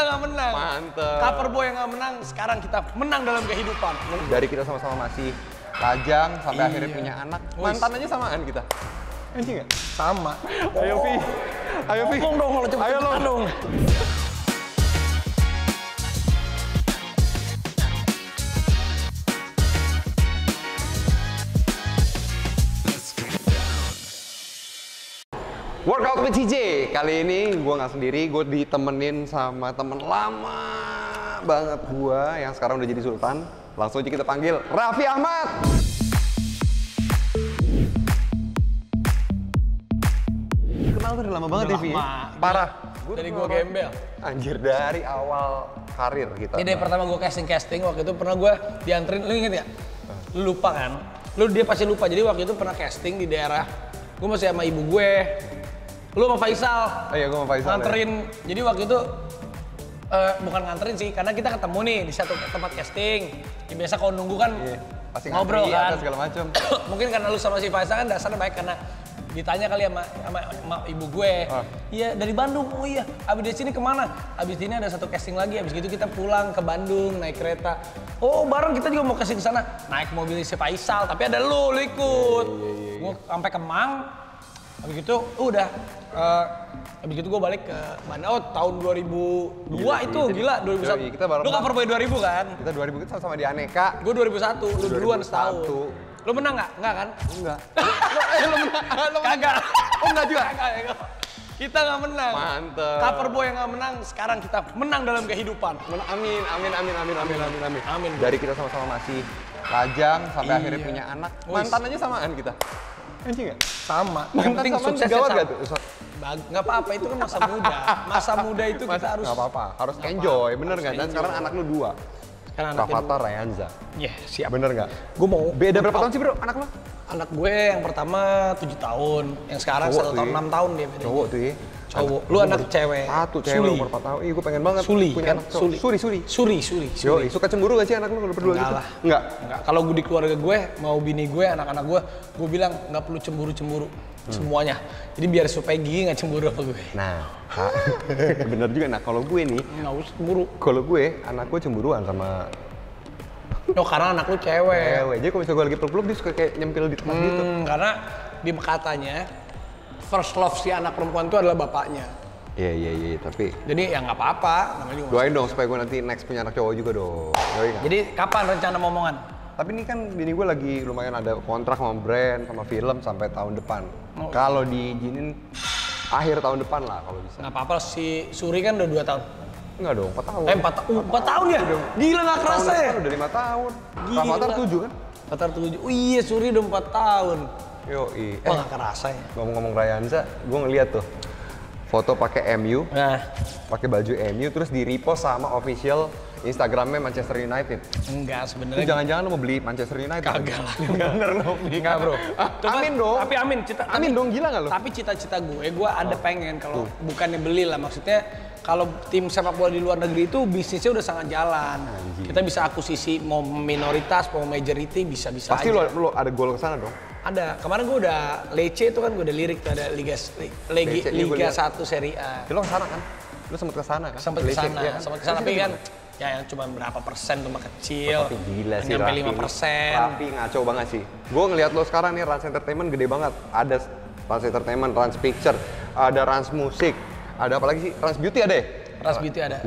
nggak menang. Mantep. Cover boy yang nggak menang, sekarang kita menang dalam kehidupan. Dari kita sama-sama masih lajang sampai akhirnya punya anak. Mantan aja samaan kita. Anjing nggak? Sama. Ayo Vi. Ayo Vi. Ngomong dong kalau cepet-cepetan dong. Workout with CJ. Kali ini gue nggak sendiri, gue ditemenin sama temen lama banget gue yang sekarang udah jadi sultan. Langsung aja kita panggil Raffi Ahmad. Kenal tuh udah lama banget ya, Vi. Parah. Dari gue gembel. Anjir, dari awal karir kita. Ini dari pertama gue casting waktu itu pernah gue dianterin, lu inget ya? Lu lupa kan? Dia pasti lupa. Jadi waktu itu pernah casting di daerah, gue masih sama ibu gue. Lu sama Faisal. Oh iya, gue sama Faisal. Nganterin. Ya. Jadi waktu itu bukan nganterin sih, karena kita ketemu nih di satu tempat casting. Ya, biasa kalau nunggu kan pasti ngobrol kan. Segala macam. Mungkin karena lu sama si Faisal kan dasarnya baik, karena ditanya kali sama ibu gue. Iya, dari Bandung. Oh iya, abis dari sini kemana? Abis ini ada satu casting lagi. Abis gitu kita pulang ke Bandung naik kereta. Oh, bareng kita juga mau casting ke sana. Naik mobil si Faisal, tapi ada lu ikut. Gue sampai Kemang. Abis gitu udah. Abis gitu gue balik ke Bandung. Oh, tahun 2002 itu gila, 2001. Kita baru. Lu cover boy 2000 kan? Kita 2000 kita sama-sama di Aneka. Gue 2001, lu duluan setahun. Lu menang nggak? Nggak kan? Enggak. Lu menang? Kagak. Oh enggak juga? Kagak. Kita nggak menang. Mantep. Cover boy yang nggak menang, sekarang kita menang dalam kehidupan. Amin. Amin. Dari kita sama-sama masih lajang sampai akhirnya punya anak. Mantan aja samaan kita. Anjing nggak? Sama. Mantan Yang penting samaan suksesnya gawat sama. gak tuh? Nggak apa-apa, itu kan masa muda. Masa muda itu kita harus. Nggak apa-apa, harus enjoy, bener nggak? Dan sekarang anak lu 2. Rafathar, Ryanza. Iya, siap. Bener nggak? Gue mau. Beda berapa tahun sih bro anak lu? Anak gue yang pertama 7 tahun, yang sekarang 1 tahun 6 tahun dia bedanya. Cowok tuh ya. Cowok. Lu anak cewek. Satu cewek umur 4 tahun. Ih, gue pengen banget punya anak cowok. Suri. Yo, suka cemburu gak sih anak lu berdua gitu? Enggak. Kalau gue di keluarga gue, mau bini gue, anak-anak gue bilang nggak perlu cemburu-cemburu. Semuanya. Jadi biar supaya Gigi nggak cemburu sama gue. Nah, bener juga. Nah, kalau gue nih, nggak usah cemburu. Kalau gue, anak gue cemburuan sama. No, karena anak lu cewek. Jadi kalau misalnya gue lagi peluk-peluk, dia suka kayak nyempil di tempat gitu. Karena di katanya, first love si anak perempuan itu adalah bapaknya. Iya, tapi. Jadi ya nggak apa-apa. Doain dong supaya gue nanti next punya anak cowok juga dong. Jadi kapan rencana momongan? Tapi ini kan bini gue lagi lumayan ada kontrak sama brand, sama film sampai tahun depan. Kalau diizinin akhir tahun depan lah kalau bisa. Nggak apa-apa, si Suri kan udah 2 tahun. Enggak dong, 4 tahun. 4 tahun ya? Gila nggak kerasa ya? Udah 5 tahun. Rafathar 7 kan? Rafathar 7. Oh iya, Suri udah 4 tahun. Yoi. Wah nggak kerasa ya? Ngomong-ngomong Ryanza, gue ngeliat tuh foto pakai MU, pakai baju MU, terus di repost sama official Instagramnya Manchester United. Enggak sebenarnya. Jangan-jangan lo mau beli Manchester United? Kagak lah. Bener lo beli. Enggak bro. Amin dong. Tapi amin dong, gila nggak lo? Tapi cita-cita gue ada pengen kalau bukannya beli lah, maksudnya kalau tim sepak bola di luar negeri itu bisnisnya udah sangat jalan. Anjir. Kita bisa akuisisi mau minoritas, mau majority bisa-bisa Pasti aja. lo ada gol kesana dong? Ada. Kemarin gue udah Lecce itu kan gue udah lirik tuh, ada Liga 1 Serie A. Lo kesana kan? Lo sempet kesana kan? Sempet kesana, tapi kan ya yang cuma berapa persen tuh kecil. Tapi gila sih Raffi. Raffi. Raffi ngaco banget sih. Gue ngeliat lo sekarang nih, Rans Entertainment gede banget. Ada Rans Entertainment, Rans Picture, ada Rans Musik, ada apa lagi sih? Rans Beauty ada ya? Rans Beauty ada.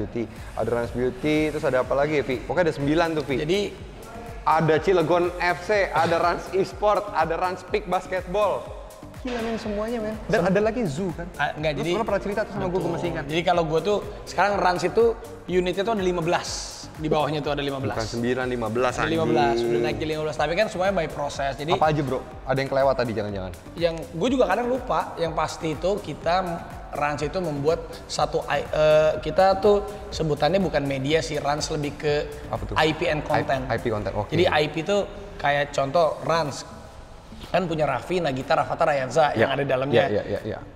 Ada Rans Beauty, terus ada apa lagi ya, Vi? Pokoknya ada 9 tuh, Vi. Jadi ada Cilegon FC, ada Rans Esport, ada Rans Peak Basketball. Gila men semuanya men. Dan ada lagi Zoo kan? Enggak, jadi pernah cerita tuh sama gue masih ingat. Jadi kalau gue tuh sekarang Rans itu unitnya tuh ada 15. Di bawahnya tuh ada 15. Bukan 9, 15 ada 15, udah naik jadi 15. Tapi kan semuanya by proses. Jadi apa aja bro? Ada yang kelewat tadi jangan-jangan? Yang gue juga kadang lupa. Yang pasti itu kita Rans itu membuat satu kita tuh sebutannya bukan media sih, Rans lebih ke apa tuh? IP and content. IP content. Oke. Jadi IP itu kayak contoh Rans kan punya Raffi, Nagita, Rafathar, Ryanza yang ada di dalamnya.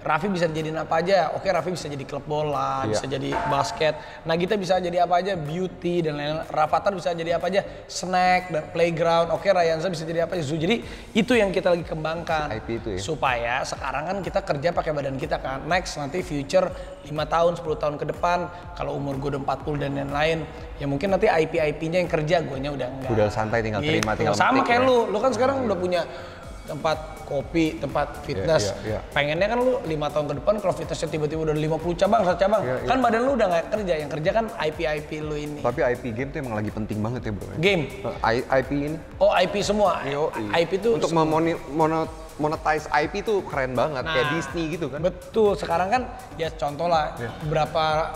Raffi bisa jadiin apa aja. Oke, Raffi bisa jadi klub bola, bisa jadi basket. Nagita bisa jadi apa aja, beauty dan lain-lain. Rafathar bisa jadi apa aja, snack dan playground. Oke, Ryanza bisa jadi apa aja, zoo. Jadi itu yang kita lagi kembangkan. IP itu ya. Supaya sekarang kan kita kerja pakai badan kita kan. Next nanti future 5 tahun, 10 tahun ke depan, kalau umur gue udah 40 dan lain-lain, ya mungkin nanti IP-IP-nya yang kerja, guanya udah enggak. Udah santai tinggal terima, tinggal sama kayak lu kan sekarang udah punya tempat kopi, tempat fitness. Pengennya kan lu 5 tahun ke depan kalau fitnessnya tiba-tiba udah 50 cabang, 100 cabang. Kan badan lu udah nggak kerja, yang kerja kan IP-IP lu ini. Tapi IP game tuh emang lagi penting banget ya bro. Game? IP ini? Oh IP semua? IP tuh untuk monetize IP tuh keren banget, kayak Disney gitu kan. Betul, sekarang kan ya contoh lah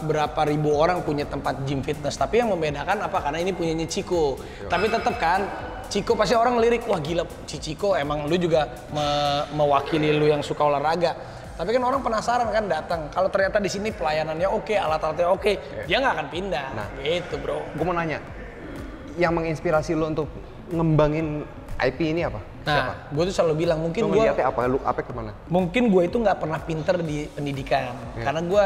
berapa ribu orang punya tempat gym fitness, tapi yang membedakan apa? Karena ini punyanya Ciko. Tapi tetap kan Ciko pasti orang lirik, wah gila Ciko, emang lu juga mewakili lu yang suka olahraga. Tapi kan orang penasaran kan datang. Kalau ternyata di sini pelayanannya oke, alat-alatnya oke, dia nggak akan pindah. Nah, gitu bro. Gue mau nanya, yang menginspirasi lu untuk ngembangin IP ini apa? Nah, gue tuh selalu bilang mungkin gue apa kemana? Mungkin gue itu nggak pernah pinter di pendidikan, karena gue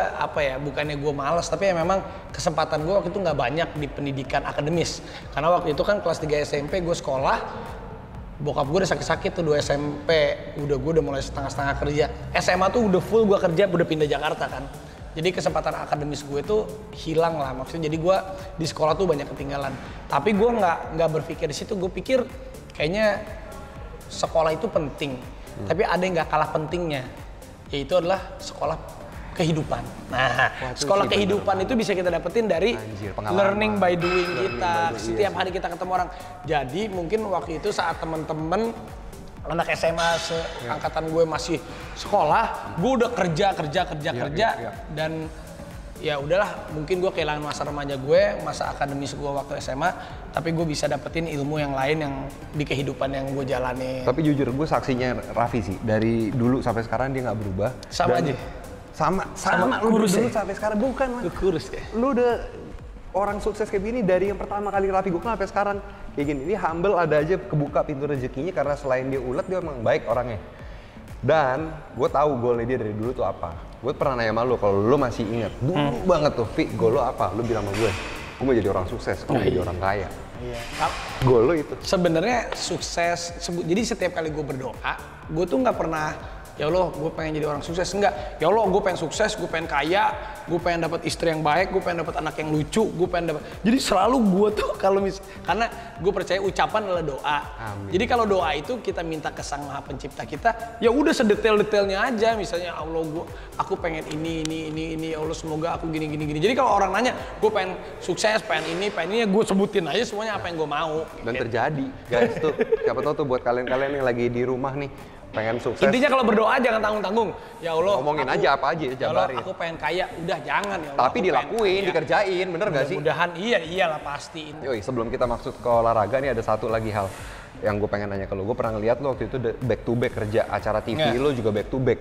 bukannya gue malas, tapi ya memang kesempatan gue waktu itu nggak banyak di pendidikan akademis. Karena waktu itu kan kelas 3 SMP gue sekolah, bokap gue udah sakit-sakit tuh 2 SMP, gue udah mulai setengah-setengah kerja. SMA tuh udah full gue kerja, udah pindah Jakarta kan. Jadi kesempatan akademis gue tuh hilang lah, maksudnya jadi gue di sekolah tuh banyak ketinggalan. Tapi gue nggak berpikir di situ, gue pikir kayaknya sekolah itu penting, tapi ada yang nggak kalah pentingnya, yaitu adalah sekolah kehidupan. Nah, sekolah kehidupan itu bisa kita dapetin dari learning by doing kita. Setiap hari kita ketemu orang. Jadi mungkin waktu itu saat teman-teman anak SMA seangkatan gue masih sekolah, gue udah kerja dan ya udahlah, mungkin gue kehilangan masa remaja gue, masa akademis gue waktu SMA, tapi gue bisa dapetin ilmu yang lain yang di kehidupan yang gue jalani. Tapi jujur gue saksinya Raffi sih, dari dulu sampai sekarang dia nggak berubah. Sama aja? Sama lu kurus dulu sampai sekarang, bukan lah. Kurus ya? Lu udah orang sukses kayak gini dari yang pertama kali Raffi gue kenal sampai sekarang kayak gini. Ini humble, ada aja kebuka pintu rezekinya karena selain dia ulet, dia emang baik orangnya. Dan gue tahu goalnya dia dari dulu tuh apa. Gue pernah nanya sama lu, kalau lu masih ingat dulu banget tuh, Vi, goal lu apa? Lu bilang sama gue mau jadi orang sukses, gue mau jadi orang kaya. Iya. Goal lu itu. Sebenarnya sukses, jadi setiap kali gue berdoa, gue tuh nggak pernah, ya Allah gue pengen jadi orang sukses, enggak. Ya Allah gue pengen sukses, gue pengen kaya, gue pengen dapat istri yang baik, gue pengen dapat anak yang lucu, gue pengen dapat. Jadi selalu gue tuh karena gue percaya ucapan adalah doa. Amin. Jadi kalau doa itu kita minta ke Sang Maha Pencipta kita, ya udah sedetail-detailnya aja. Misalnya Allah aku pengen ini, ya Allah semoga aku gini. Jadi kalau orang nanya, gue pengen sukses, pengen ini, ya gue sebutin aja semuanya apa yang gue mau. Dan terjadi, guys tuh. Siapa tahu tuh buat kalian yang lagi di rumah nih, pengen sukses. Intinya kalau berdoa jangan tanggung-tanggung. Ya Allah, ngomongin aja apa aja, jabarin. Ya Allah, aku pengen kaya, udah jangan ya Allah. Tapi dilakuin, dikerjain, bener gak sih? Mudah-mudahan iyalah pasti. Yoi, sebelum kita masuk ke olahraga nih ada satu lagi hal yang gue pengen nanya ke lu. Gue pernah ngeliat lu waktu itu back to back kerja acara TV lu juga back to back.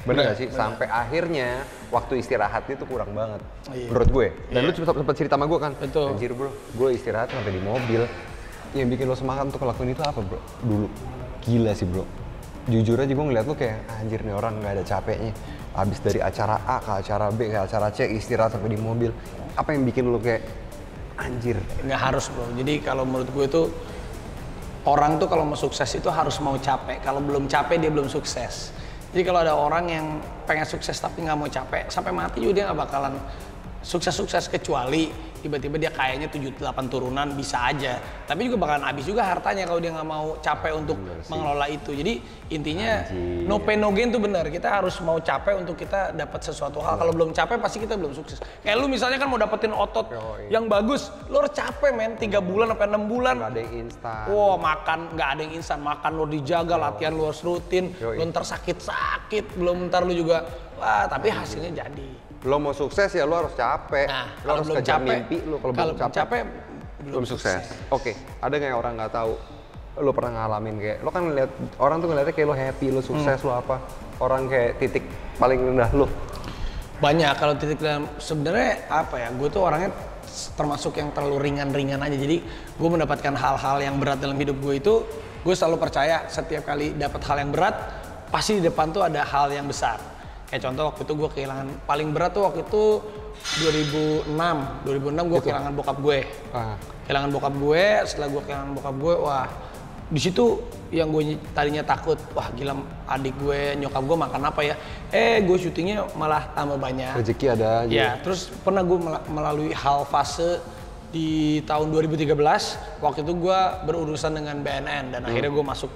Bener gak sih? Bener. Sampai akhirnya waktu istirahat itu kurang banget. Menurut gue. Dan lu sempat cerita sama gue kan? Betul. Anjir bro, gue istirahat sampai di mobil. Yang bikin lo semangat untuk ngelakuin itu apa bro? Dulu. Gila sih bro. Jujur aja gue ngeliat lu kayak anjir nih orang gak ada capeknya. Abis dari acara A ke acara B ke acara C istirahat sampai di mobil. Apa yang bikin lu kayak anjir? Nggak harus bro. Jadi kalau menurut gue itu orang tuh kalau mau sukses itu harus mau capek. Kalau belum capek dia belum sukses. Jadi kalau ada orang yang pengen sukses tapi nggak mau capek, sampai mati juga dia nggak bakalan sukses-sukses, kecuali tiba-tiba dia kayaknya 7-8 turunan bisa aja, tapi juga bakalan habis juga hartanya kalau dia nggak mau capek untuk mengelola itu. Jadi intinya no pain no gain tuh benar, kita harus mau capek untuk kita dapat sesuatu hal. Kalau belum capek pasti kita belum sukses. Kayak lu misalnya kan mau dapetin otot yang bagus, lu harus capek men, 3 bulan sampai 6 bulan. Nggak ada yang instan. Wah, makan nggak ada yang instan, makan lu dijaga, latihan lu harus rutin, lu ntar sakit-sakit, belum ntar lu juga wah, tapi hasilnya jadi. Lo mau sukses ya lo harus capek. Nah, lo harus kejar mimpi lo. Kalau belum capek belum sukses. Oke, ada nggak yang orang nggak tahu? Lo pernah ngalamin kayak lo kan ngeliat orang tuh ngeliatnya kayak lo happy, lo sukses, lo apa? Orang kayak titik paling rendah lo. Banyak kalau titik dalam sebenarnya apa ya? Gue tuh orangnya termasuk yang terlalu ringan-ringan aja. Jadi gue mendapatkan hal-hal yang berat dalam hidup gue itu, gue selalu percaya setiap kali dapat hal yang berat, pasti di depan tuh ada hal yang besar. Kayak contoh waktu itu gue kehilangan paling berat tuh waktu itu 2006 gue kehilangan bokap gue. Kehilangan bokap gue, setelah gue kehilangan bokap gue, wah di situ yang gue tadinya takut, wah gila adik gue, nyokap gue makan apa ya? Gue syutingnya malah tambah banyak. Rezeki ada aja. Ya, terus pernah gue melalui hal fase di tahun 2013. Waktu itu gue berurusan dengan BNN dan akhirnya gue masuk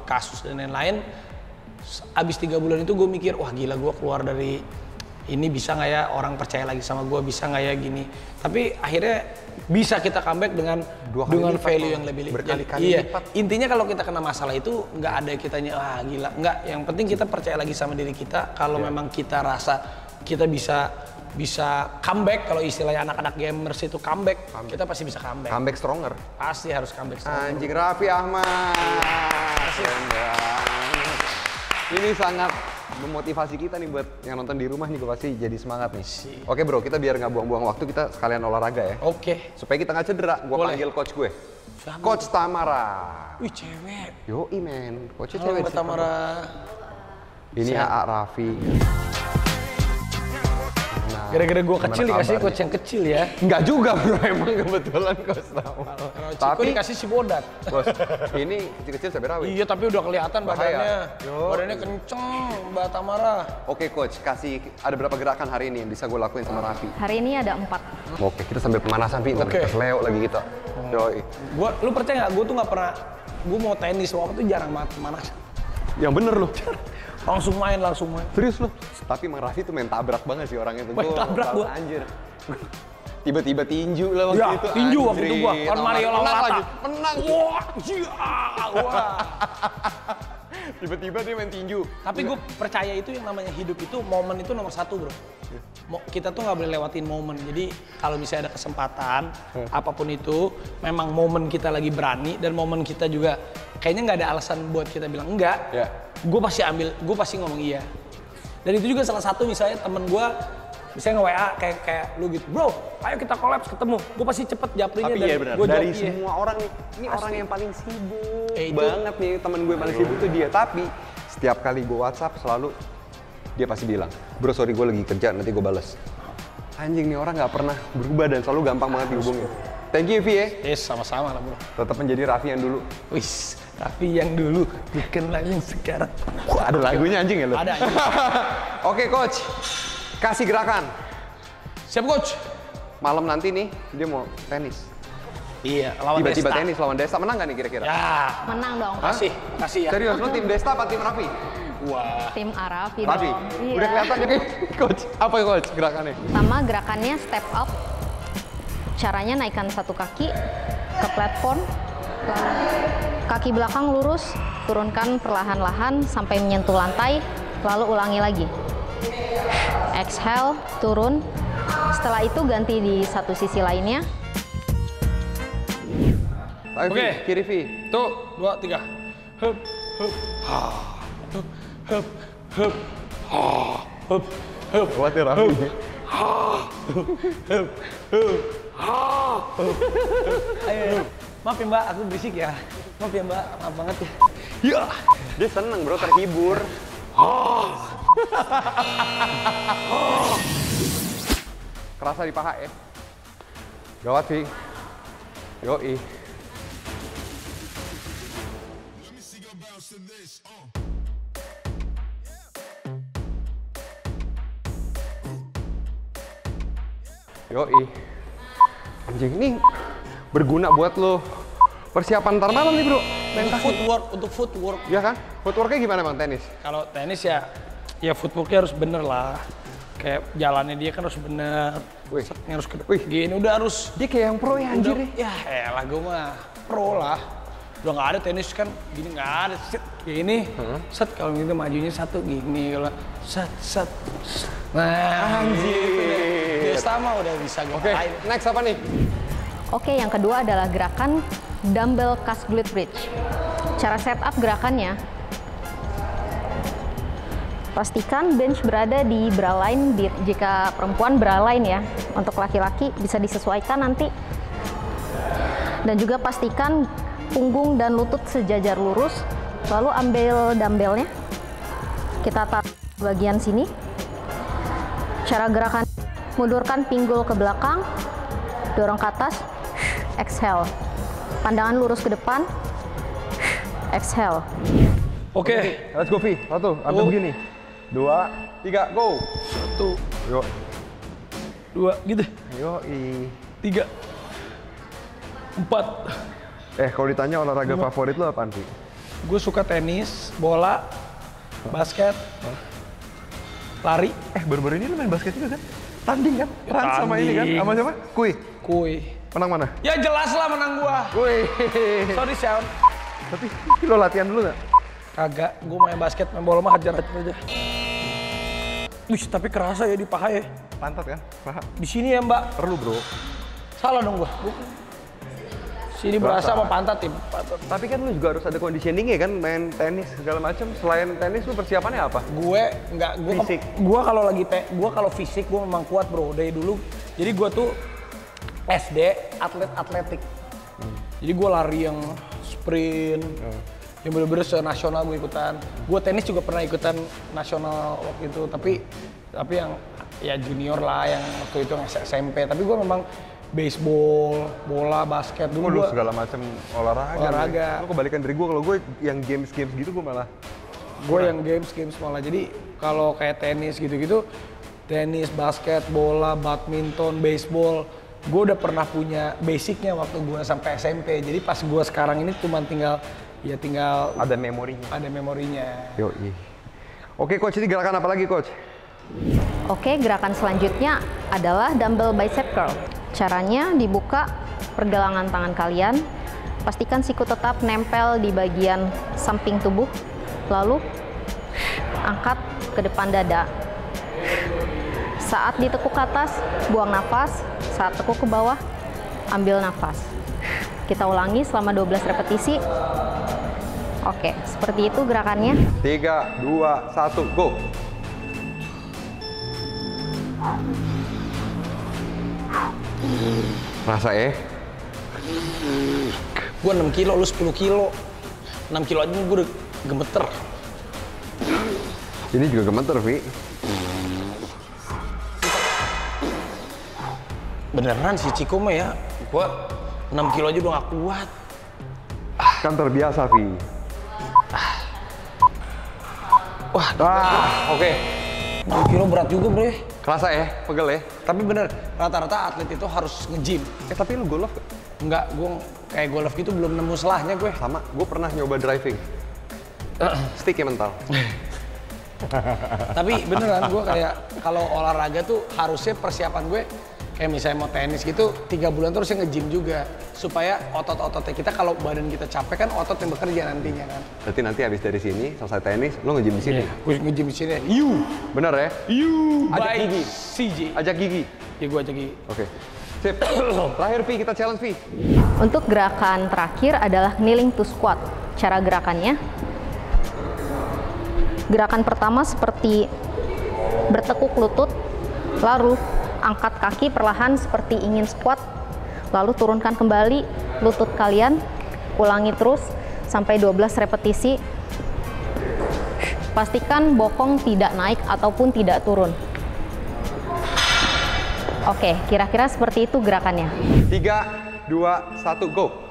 kasus dan lain-lain. Abis 3 bulan itu gue mikir, wah gila gue keluar dari ini, bisa nggak ya orang percaya lagi sama gue, bisa nggak ya gini. Tapi akhirnya bisa kita comeback dengan value yang lebih berkali-kali lipat. Intinya kalau kita kena masalah itu nggak ada kitanya wah gila, nggak. Yang penting kita percaya lagi sama diri kita. Kalau memang kita rasa kita bisa comeback, kalau istilahnya anak-anak gamers itu comeback, kita pasti bisa comeback. Comeback stronger. Pasti harus comeback stronger. Anjing, Raffi Ahmad. Ini sangat memotivasi kita nih buat yang nonton di rumah nih, gue pasti jadi semangat nih. Oke bro, kita biar nggak buang-buang waktu, kita sekalian olahraga ya. Oke. Supaya kita nggak cedera, gue panggil coach gue. Siapa? Coach Tamara. Wih cewek. Yoi men, coachnya Halo cewek. Mbak Tamara. Ini AA Raffi. Gara-gara gue kecil dikasih coach yang kecil ya. Enggak juga bro, emang kebetulan coach Tamara. Tapi dikasih si Bodat. Bos, ini kecil-kecil cabai rawit. Iya tapi udah kelihatan badannya. Yo. Badannya kenceng Mbak Tamara. Oke coach, kasih ada berapa gerakan hari ini yang bisa gue lakuin sama Raffi? Hari ini ada 4. Oke, kita sambil pemanasan Pi, Oke. Leo lagi kita. Yoi. Lu percaya nggak? Gue tuh nggak pernah. Gue mau tenis waktu itu jarang banget pemanasan. Yang bener loh. Langsung main. Serius loh. Tapi Mang Raffi tuh main tabrak banget sih orangnya tuh. Main tabrak gua. Anjir. Tiba-tiba tinju lah waktu Ya, itu. tinju waktu itu gua. Anjir. Kan Mario Menang Lawata. lagi. Menang. Wah, iya. Wah. Tiba-tiba dia main tinju. Tapi gue percaya itu yang namanya hidup itu, momen itu nomor 1 bro. Kita tuh nggak boleh lewatin momen. Jadi kalau misalnya ada kesempatan, apapun itu, memang momen kita lagi berani dan momen kita juga kayaknya nggak ada alasan buat kita bilang enggak. Ya. Gue pasti ngomong iya. Dan itu juga salah satu misalnya temen gue, misalnya nge-WA kayak lu gitu, bro, ayo kita collabs ketemu. Gue pasti cepet japrinnya. Tapi iya benar. Dari semua orang nih, ini Pasti. orang yang paling sibuk Itu. banget nih, temen gue paling sibuk tuh dia. Tapi setiap kali gue WhatsApp selalu dia pasti bilang, bro sorry gue lagi kerja, nanti gue bales. Anjing nih orang nggak pernah berubah dan selalu gampang banget dihubungin. Thank you Vi ya. Yes, sama-sama lah bro. Tetap menjadi Raffi yang dulu. Wis, tapi yang dulu bukan lagi yang sekarang. Wah, ada lagunya anjing ya lo? Ada. Oke coach, kasih gerakan. Siap coach. Malam nanti nih dia mau tenis. Iya, lawan Tiba-tiba Desta. tenis lawan Desta, menang gak nih kira-kira? Ya, Menang dong. Hah? kasih ya. Serius, lu tim Desta apa tim Raffi? Wah. Tim Raffi Raffi? dong. Iya. Udah kelihatan ya coach? Apa ya coach gerakannya? Pertama gerakannya step up. Caranya naikkan satu kaki ke platform. Kaki belakang lurus, turunkan perlahan-lahan sampai menyentuh lantai, lalu ulangi lagi. Exhale, turun. Setelah itu ganti di satu sisi lainnya. Ayo, Oke. Vi, kiri Vi. Tuh, 2, 3. Hup, hup, ha. Hup, hup, hup, ha. Hup, hup, Kuat ya Raffi. ha. Hup, hup, hup, ha. Hup, hup. Ayo. Maaf ya Mbak, aku berisik ya. Maaf ya Mbak, maaf banget ya. Ya. Dia seneng bro, terhibur. Kerasa di paha ya. Gawat Vi. Yoi. Yoi. Anjing ini berguna buat lo. Persiapan ntar malam nih bro. Untuk footwork. Ya kan? Footworknya gimana bang tenis? Kalau tenis ya footworknya harus bener lah. Kayak jalannya dia kan harus bener. Wih. Setnya harus ke Wih. gini udah harus. Dia kayak yang pro ya anjir Udah, ya elah gue mah pro lah. Udah nggak ada tenis kan gini nggak ada. Set gini. Set kalau gitu majunya satu gini kalau set. Nah, Anjir. Desta mah udah bisa gue Oke, next apa nih? Oke, yang kedua adalah gerakan dumbbell cast glute bridge. Cara setup gerakannya, pastikan bench berada di bra line. Jika perempuan bra line ya, untuk laki-laki bisa disesuaikan nanti. Dan juga pastikan punggung dan lutut sejajar lurus. Lalu ambil dumbbellnya, kita taruh bagian sini. Cara gerakan, mundurkan pinggul ke belakang, dorong ke atas, exhale. Pandangan lurus ke depan, exhale. Oke. Let's go, Vi. 1, ambil begini. 2, 3, go. 1, Yo. 2, gitu. Yo, 3, 4. Kalau ditanya olahraga favorit lo apaan, Vi? Gue suka tenis, bola, basket, lari. Baru-baru ini lo main basket juga kan? Tanding kan? Rans sama ini kan? Tanding. Sama siapa? Kui. Menang mana? Ya jelas lah menang gua. Wih. Sorry, Sean. Tapi lo latihan dulu nggak? Kagak, gua main basket, main bola mah hajar aja. Wih, tapi kerasa ya di paha ya. Pantat kan? Paha. Di sini ya, Mbak. Perlu, bro. Salah dong gua. Sini berasa sama pantat ya. Tapi kan lu juga harus ada conditioning ya kan, main tenis segala macam. Selain tenis lu persiapannya apa? Fisik. Gua kalau fisik gua memang kuat, bro, dari dulu. Jadi gua tuh SD atletik. Jadi gua lari yang sprint. Yang bener-bener senasional gue ikutan. Gue tenis juga pernah ikutan nasional waktu itu, tapi yang ya junior lah, yang waktu itu SMP. Tapi gue memang baseball, bola, basket dulu. Lu segala macam olahraga. Lu kebalikan dari gue, kalau gue yang games gitu gue malah. Gue yang games malah. Jadi kalau kayak tenis gitu-gitu, tenis, basket, bola, badminton, baseball, gue udah pernah punya basicnya waktu gue sampai SMP. Jadi pas gue sekarang ini cuma tinggal ada memorinya. Yoi. Oke, coach, ini gerakan apa lagi, coach? Oke, gerakan selanjutnya adalah dumbbell bicep curl. Caranya dibuka pergelangan tangan kalian, pastikan siku tetap nempel di bagian samping tubuh, lalu angkat ke depan dada. Saat ditekuk ke atas, buang nafas. Saat tekuk ke bawah, ambil nafas. Kita ulangi selama 12 repetisi. Oke, seperti itu gerakannya. 3, 2, 1, go! Rasa Gue 6 kilo, lu 10 kilo. 6 kilo aja gue udah gemeter. Ini juga gemeter, Vi. Beneran sih Ciko mah ya. Gue 6 kilo aja udah gak kuat. Kan terbiasa, Vi. Wah, oke. 6 kilo berat juga, bro. Kerasa ya? Pegel ya? Tapi bener, rata-rata atlet itu harus nge-gym. Tapi lu golf gak? Enggak, gue kayak golf gitu belum nemu selahnya gue. Sama, gue pernah nyoba driving. Stick ya mental. Tapi beneran gue kayak kalau olahraga tuh harusnya persiapan gue kayak misalnya mau tenis gitu 3 bulan terus nge-gym juga supaya otot-ototnya kita, kalau badan kita capek kan otot yang bekerja nantinya kan. Berarti nanti habis dari sini selesai tenis lo nge-gym di sini. Gue nge-gym di sini. Bener ya? Ajak Gigi. CJ. Ajak Gigi. Ya gue ajak Gigi. Oke. Sip. Terakhir Vi, kita challenge Vi. Untuk gerakan terakhir adalah kneeling to squat. Cara gerakannya, gerakan pertama seperti bertekuk lutut, lalu angkat kaki perlahan seperti ingin squat, lalu turunkan kembali lutut kalian, ulangi terus sampai 12 repetisi. Pastikan bokong tidak naik ataupun tidak turun. Oke, kira-kira seperti itu gerakannya. 3, 2, 1, go!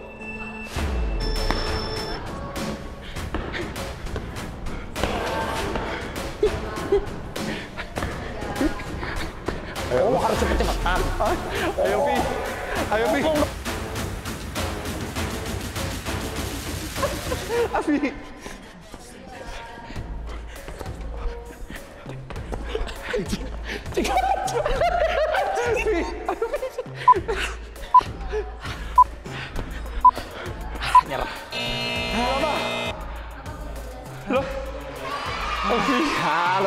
Oh, harus cepet-cepetan. Ayo Vi, ayo Vi. Afi. Nyerah. Lo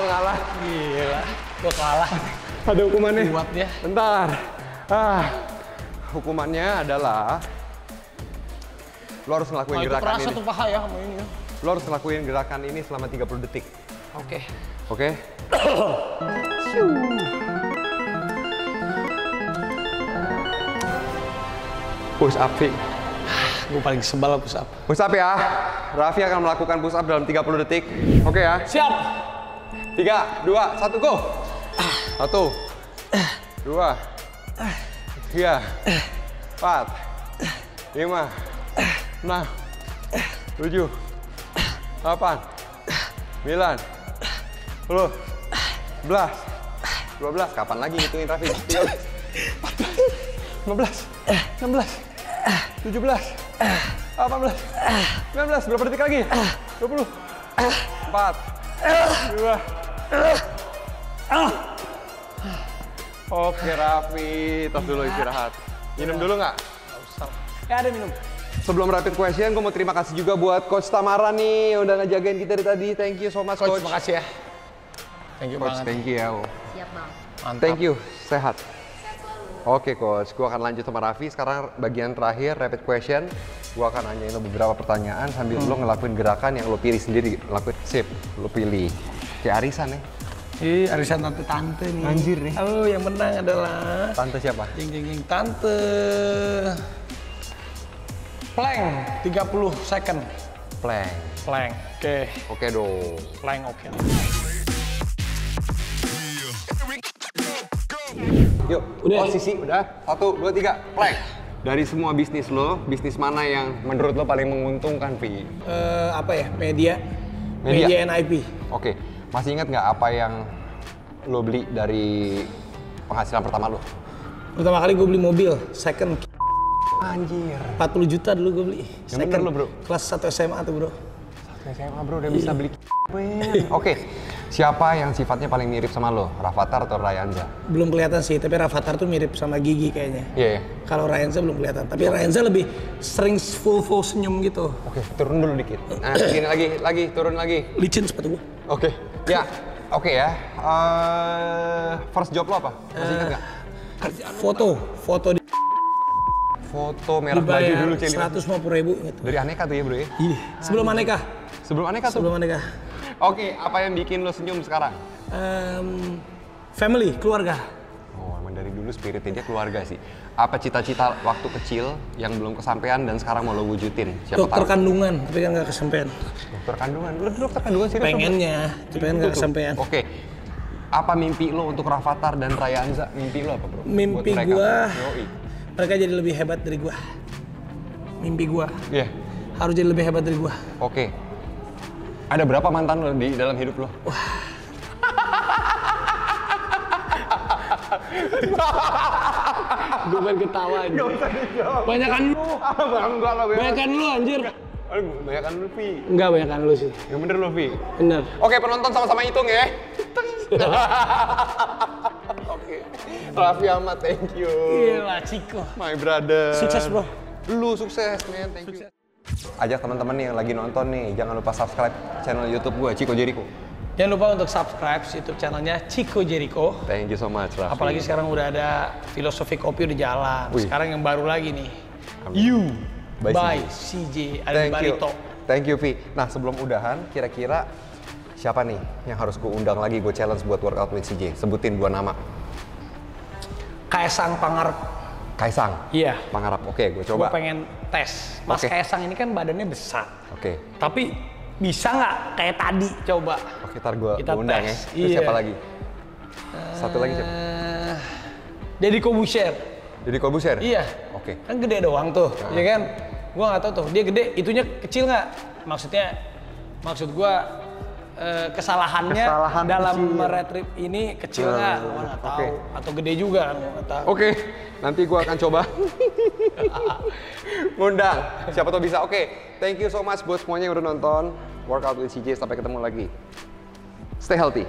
kalah. Gila, gue kalah. Ada hukumannya. Kuat ya. Bentar. Hukumannya adalah lo harus ngelakuin gerakan kerasa ini. tuh paha ya sama ini ya. Lo harus ngelakuin gerakan ini selama 30 detik. Oke. Oke? Push up, Vi. Gue paling sebal push up. Push up ya. Raffi akan melakukan push up dalam 30 detik. Oke ya? Siap. 3, 2, 1, go! 1, 2, 3, 4, 5, 6, 7, 9, 10, 11, 12. Kapan lagi ngitungin Raffi? 15, 16, 17, 18, 19. Berapa detik lagi? 20, 4, 2. Oke Raffi, tos dulu istirahat. Minum dulu nggak? Nggak usah. Ya ada minum. Sebelum rapid question, gue mau terima kasih juga buat Coach Tamara nih udah ngejagain kita dari tadi. Thank you so much, Coach. Terima kasih ya. Thank you Coach, banget. thank you ya. Siap, Bang. Mantap. Thank you, sehat. Oke Coach, gue akan lanjut sama Raffi. Sekarang bagian terakhir, rapid question. Gue akan nanyain lo beberapa pertanyaan sambil lo ngelakuin gerakan yang lo pilih sendiri. Lakuin, sip, lo pilih. Kayak arisan ya. Ih, arisan tante-tante nih. Anjir nih. Oh, yang menang adalah Tante siapa? jeng tante. Plank 30 second. Plank. Plank. Oke. Oke dong. Plank oke. Yuk, Udah. posisi udah. 1, 2, 3, plank. Dari semua bisnis lo, bisnis mana yang menurut lo paling menguntungkan, Vi? Apa ya? Media Media. NIP. Oke, masih ingat nggak apa yang lo beli dari penghasilan pertama lo? Pertama kali gue beli mobil, second. Anjir. 40 juta dulu gue beli. Yang bener lo, bro? Kelas 1 SMA tuh, bro. SMA bro, udah bisa beli Oke, siapa yang sifatnya paling mirip sama lo? Rafathar atau Ryanza? Belum kelihatan sih, tapi Rafathar tuh mirip sama Gigi kayaknya. Iya ya? Kalau Ryanza belum kelihatan, tapi Ryanza lebih sering full senyum gitu. Oke, turun dulu dikit. Nah, gini lagi, turun lagi. Licin sepatu gua. Oke, ya. Oke ya. First job lo apa? Masih ingat nggak? Foto Foto merah baju dibayar dulu, Celi. 150.000 gitu. Dari Aneka tuh ya bro ya? Iya. Sebelum Aneka. Sebelum Aneka tuh? Sebelum Aneka. Oke, apa yang bikin lo senyum sekarang? Family, keluarga. Oh, emang dari dulu spiritnya dia keluarga sih. Apa cita-cita waktu kecil yang belum kesampaian dan sekarang mau lo wujudin? Siapa Dokter tahu? kandungan, tapi kan nggak kesampaian. Dokter kandungan? Lo dokter kandungan sih? Pengennya, tapi kan nggak kesampaian. Oke. Apa mimpi lo untuk Rafathar dan Ryanza? Mimpi lo apa bro? Mimpi Buat mereka. gua, Yoi. mereka jadi lebih hebat dari gua. Mimpi gua Iya. harus jadi lebih hebat dari gua. Oke. Ada berapa mantan lo di dalam hidup lo? Gue pengen ketawa aja. Gak usah dijawab. Banyakan lu. Enggak lah, Banyakan lu anjir. Banyakan lu, Vi. Enggak, banyakan lu sih. Yang bener lo, Vi. Bener. Oke, penonton sama-sama hitung ya. Oke. Raffi Ahmad, thank you. Gila, Ciko. My brother. Sukses, bro. Lu sukses, man. Thank you. Ajak teman-teman nih yang lagi nonton nih, jangan lupa subscribe channel YouTube gue, Chico Jericho. Jangan lupa untuk subscribe YouTube channelnya Chico Jericho. Thank you so much, Raffi. Apalagi sekarang udah ada filosofi kopi udah jalan. Wih. Sekarang yang baru lagi nih. Amin. You By by CJ Thank you. Barito. Thank you, Vi. Nah, sebelum udahan, kira-kira siapa nih yang harus gue undang lagi, gue challenge buat workout with CJ? Sebutin 2 nama. Kaisang Pangarep. Kaisang. Iya. Pangarap. Oke, gue Gue coba. pengen tes. Mas Oke. Kaisang ini kan badannya besar. Oke. Tapi bisa nggak kayak tadi? Coba. Oke, ntar gue Kita undang ya. tes. Terus Iya. siapa lagi? Satu lagi siapa? Deddy Kobusier. Jadi Kobusier? Iya. Oke. Kan gede doang tuh, ya kan? Gua nggak tahu tuh, dia gede, itunya kecil nggak? Maksud gua kesalahannya Kesalahan dalam kecil. meretrieve ini kecil nggak? Gua nggak tahu. Oke. Atau gede juga, gua nggak tahu. Oke, nanti gue akan coba ngundang. Siapa tahu bisa. Oke, thank you so much buat semuanya yang udah nonton Workout with CJ. Sampai ketemu lagi. Stay healthy.